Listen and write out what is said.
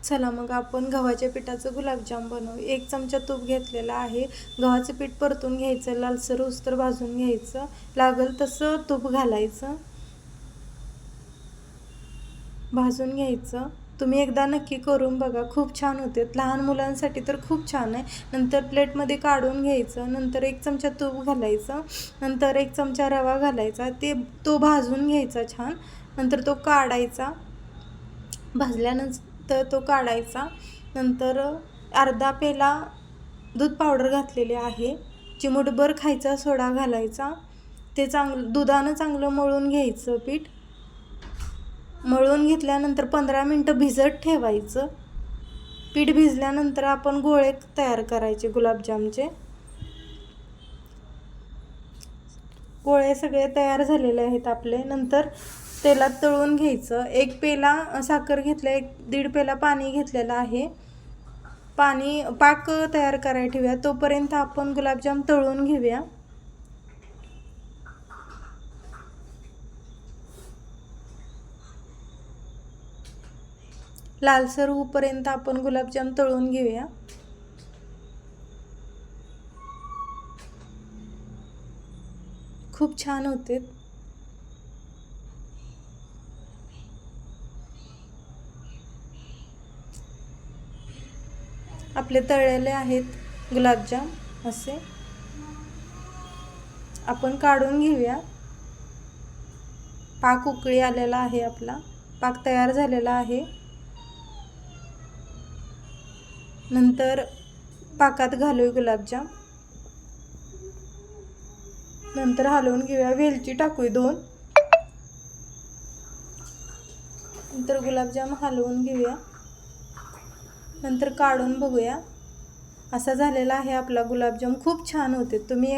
चला मग आपण गव्हाच्या पिठाचं गुलाबजाम बनवू। 1 चमचा तूप घेतलेला आहे। गव्हाचं पीठ परतून घ्यायचं, लालसर होईस्तोवर भाजून घ्यायचं, लागल तसं तूप घालायचं, भाजून घ्यायचं। तुम्ही एकदा नक्की करून बघा, खूप छान होते। लहान मुलांसाठी तर खूप छान आहे। नंतर प्लेटमध्ये काढून घ्यायचं, नंतर 1 चमचा तूप घालायचं, नंतर 1 चमचा रवा घालायचा, तो भाजून घ्यायचा छान। नंतर तो काढायचा, भाजल्यानंतर तो काढायचा। नंतर अर्धा पेला दूध पावडर घातलेली आहे, चिमूटभर खायचा सोडा घालायचा। ते दुधानं चांगलं मळून घ्यायचं पीठ। मळून घेतल्यानंतर 15 मिनिटं भिजत ठेवायचं। पीठ भिजल्यानंतर आपण गोळे तयार करायचे गुलाबजामचे। गोळे सगळे तयार झालेले आहेत आपले। नंतर तेलात तळून घ्यायचं। 1 पेला साखर घेतलं, 1-1.5 पेला पाणी घेतलेलं आहे। पाक तयार करायला ठेवूया, तोपर्यंत आपण गुलाबजाम तळून घेऊया। लालसर होईपर्यंत आपण गुलाबजाम तळून घेऊया। खूप छान होते। आपले तळलेले आहेत गुलाबजाम असे। आपण काढून घेऊया। पाक उकळी आलेला आहे, आपला पाक तयार झालेला आहे। नंतर पाकात घालूया गुलाबजाम, नंतर हलवून घेऊया। वेलची टाकूया 2, नंतर गुलाबजाम हलवून घेऊया। नंतर काढून बघूया, असा झालेला आहे आपला गुलाबजाम। खूप छान होते। तुम्ही